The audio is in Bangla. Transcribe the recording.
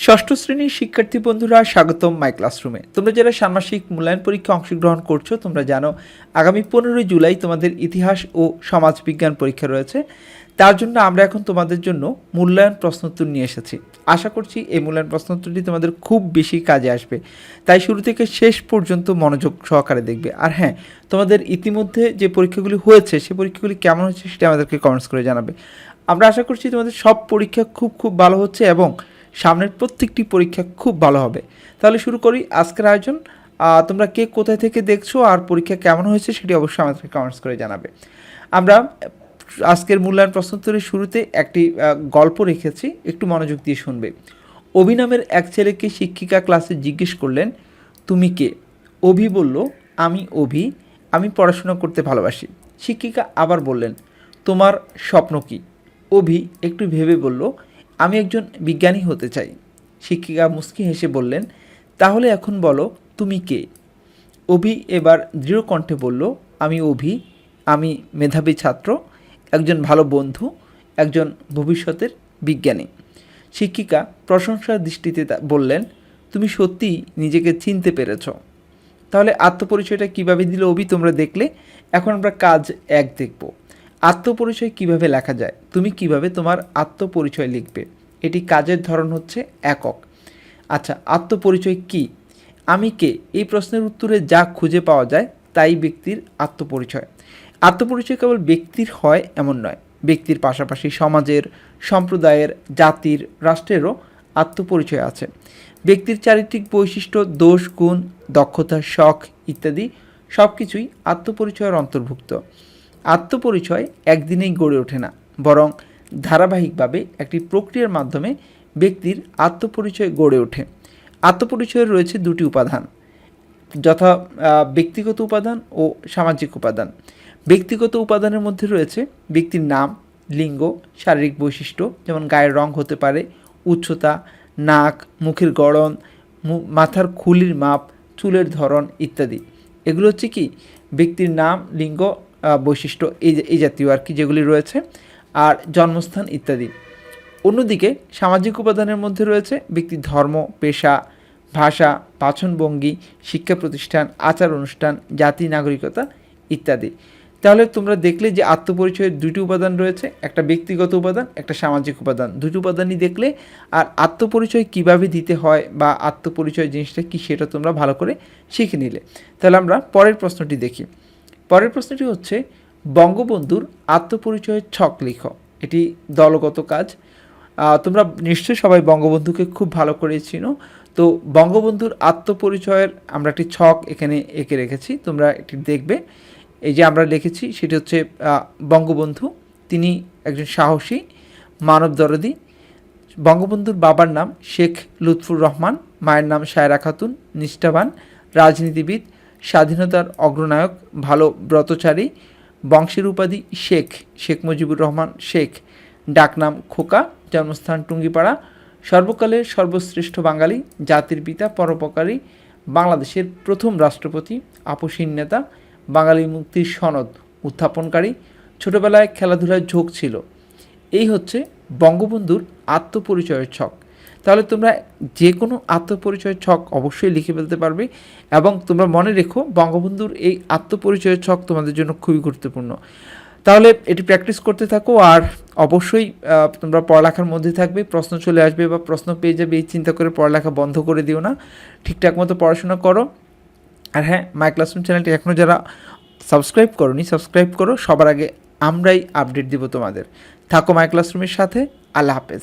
ষষ্ঠ শ্রেণীর শিক্ষার্থী বন্ধুরা স্বাগতম মাই ক্লাসরুমে। তোমরা যারা ষান্মাসিক মূল্যায়ন পরীক্ষা অংশগ্রহণ করছো, তোমরা জানো আগামী 15 জুলাই তোমাদের ইতিহাস ও সমাজবিজ্ঞান পরীক্ষা রয়েছে। তার জন্য আমরা এখন তোমাদের জন্য মূল্যায়ন প্রশ্নোত্তর নিয়ে এসেছি। আশা করছি এই মূল্যায়ন প্রশ্নোত্তরটি তোমাদের খুব বেশি কাজে আসবে, তাই শুরু থেকে শেষ পর্যন্ত মনোযোগ সহকারে দেখবে। আর হ্যাঁ, তোমাদের ইতিমধ্যে যে পরীক্ষাগুলি হয়েছে সে পরীক্ষাগুলি কেমন হচ্ছে সেটা আমাদেরকে কমেন্টস করে জানাবে। আমরা আশা করছি তোমাদের সব পরীক্ষা খুব ভালো হচ্ছে এবং সামনের প্রত্যেকটি পরীক্ষা খুব ভালো হবে। তাহলে শুরু করি আজকের আয়োজন। তোমরা কে কোথায় থেকে দেখছো আর পরীক্ষা কেমন হয়েছে সেটি অবশ্যই আমাদেরকে কমেন্টস করে জানাবে। আমরা আজকের মূল্যায়ন প্রশ্নোত্তরের শুরুতে একটি গল্প রেখেছি, একটু মনোযোগ দিয়ে শুনবে। অভি নামের এক ছেলেকে শিক্ষিকা ক্লাসে জিজ্ঞেস করলেন, তুমি কে? অভি বলল, আমি অভি, আমি পড়াশোনা করতে ভালোবাসি। শিক্ষিকা আবার বললেন, তোমার স্বপ্ন কী? অভি একটু ভেবে বলল, আমি একজন বিজ্ঞানী হতে চাই। শিক্ষিকা মুচকি হেসে বললেন, তাহলে এখন বলো তুমি কে? অভি এবার দৃঢ় কণ্ঠে বলল, আমি অভি, আমি মেধাবী ছাত্র, একজন ভালো বন্ধু, একজন ভবিষ্যতের বিজ্ঞানী। শিক্ষিকা প্রশংসার দৃষ্টিতে বললেন, তুমি সত্যিই নিজেকে চিনতে পেরেছ। তাহলে আত্মপরিচয়টা কীভাবে দিল অভি তোমরা দেখলে। এখন আমরা কাজ 1 দেখব। আত্মপরিচয় কিভাবে লেখা যায়, তুমি কিভাবে তোমার আত্মপরিচয় লিখবে। এটি কাজের ধরন হচ্ছে একক। আচ্ছা, আত্মপরিচয় কি? আমি কে এই প্রশ্নের উত্তরে যা খুঁজে পাওয়া যায় তাই ব্যক্তির আত্মপরিচয়। আত্মপরিচয় কেবল ব্যক্তির হয় এমন নয়, ব্যক্তির পাশাপাশি সমাজের, সম্প্রদায়ের, জাতির, রাষ্ট্রেরও আত্মপরিচয় আছে। ব্যক্তির চারিত্রিক বৈশিষ্ট্য, দোষ, গুণ, দক্ষতা, শখ ইত্যাদি সব কিছুই আত্মপরিচয়ের অন্তর্ভুক্ত। আত্মপরিচয় একদিনেই গড়ে ওঠে না, বরং ধারাবাহিকভাবে একটি প্রক্রিয়ার মাধ্যমে ব্যক্তির আত্মপরিচয় গড়ে ওঠে। আত্মপরিচয়ের রয়েছে 2টি উপাদান, যথা ব্যক্তিগত উপাদান ও সামাজিক উপাদান। ব্যক্তিগত উপাদানের মধ্যে রয়েছে ব্যক্তির নাম, লিঙ্গ, শারীরিক বৈশিষ্ট্য, যেমন গায়ের রং হতে পারে, উচ্চতা, নাক, মুখের গড়ন, মাথার খুলির মাপ, চুলের ধরন ইত্যাদি। এগুলো হচ্ছে কি ব্যক্তির নাম, লিঙ্গ, বৈশিষ্ট্য এই জাতীয় আর কি যেগুলি রয়েছে, আর জন্মস্থান ইত্যাদি। অন্যদিকে সামাজিক উপাদানের মধ্যে রয়েছে ব্যক্তির ধর্ম, পেশা, ভাষা, বাচনভঙ্গি, শিক্ষা প্রতিষ্ঠান, আচার অনুষ্ঠান, জাতি, নাগরিকতা ইত্যাদি। তাহলে তোমরা দেখলে যে আত্মপরিচয়ের 2টি উপাদান রয়েছে, একটা ব্যক্তিগত উপাদান, একটা সামাজিক উপাদান। 2টি উপাদানই দেখলে। আর আত্মপরিচয় কিভাবে দিতে হয় বা আত্মপরিচয় জিনিসটা কি সেটা তোমরা ভালো করে শিখে নিলে। তাহলে আমরা পরের প্রশ্নটি দেখি। পরের প্রশ্নটি হচ্ছে, বঙ্গবন্ধুর আত্মপরিচয়ের ছক লিখো। এটি দলগত কাজ। তোমরা নিশ্চয়ই সবাই বঙ্গবন্ধুকে খুব ভালো করে চিনো। তো বঙ্গবন্ধুর আত্মপরিচয়ের আমরা একটি ছক এখানে এঁকে রেখেছি, তোমরা এটি দেখবে। এই যে আমরা লিখেছি সেটি হচ্ছে, বঙ্গবন্ধু তিনি একজন সাহসী, মানবদরদী। বঙ্গবন্ধুর বাবার নাম শেখ লুৎফুর রহমান, মায়ের নাম সায়রা খাতুন, নিষ্ঠাবান, রাজনীতিবিদ, স্বাধীনতার অগ্রনায়ক, ভালো ব্রতচারী। বংশের উপাধি শেখ মুজিবুর রহমান শেখ, ডাকনাম খোকা, জন্মস্থান টুঙ্গিপাড়া। সর্বকালের সর্বশ্রেষ্ঠ বাঙালি, জাতির পিতা, পরোপকারী, বাংলাদেশের প্রথম রাষ্ট্রপতি, আপসীন নেতা, বাঙালি মুক্তির সনদ উত্থাপনকারী। ছোটোবেলায় খেলাধুলায় ঝোঁক ছিল। এই হচ্ছে বঙ্গবন্ধুর আত্মপরিচয়ের ছক। তাহলে তোমরা যে কোনো আত্মপরিচয়ের ছক অবশ্যই লিখে ফেলতে পারবে এবং তোমরা মনে রেখো বঙ্গবন্ধুর এই আত্মপরিচয়ের ছক তোমাদের জন্য খুবই গুরুত্বপূর্ণ। তাহলে এটি প্র্যাকটিস করতে থাকো আর অবশ্যই তোমরা পড়ালেখার মধ্যে থাকবে। প্রশ্ন চলে আসবে বা প্রশ্ন পেয়ে যাবে এই চিন্তা করে পড়ালেখা বন্ধ করে দিও না, ঠিকঠাক মতো পড়াশোনা করো। আর হ্যাঁ, মাই ক্লাসরুম চ্যানেলটি এখনও যারা সাবস্ক্রাইব করোনি সাবস্ক্রাইব করো, সবার আগে আমরাই আপডেট দিব তোমাদের। থাকো মাই ক্লাসরুমের সাথে। আল্লাহ হাফেজ।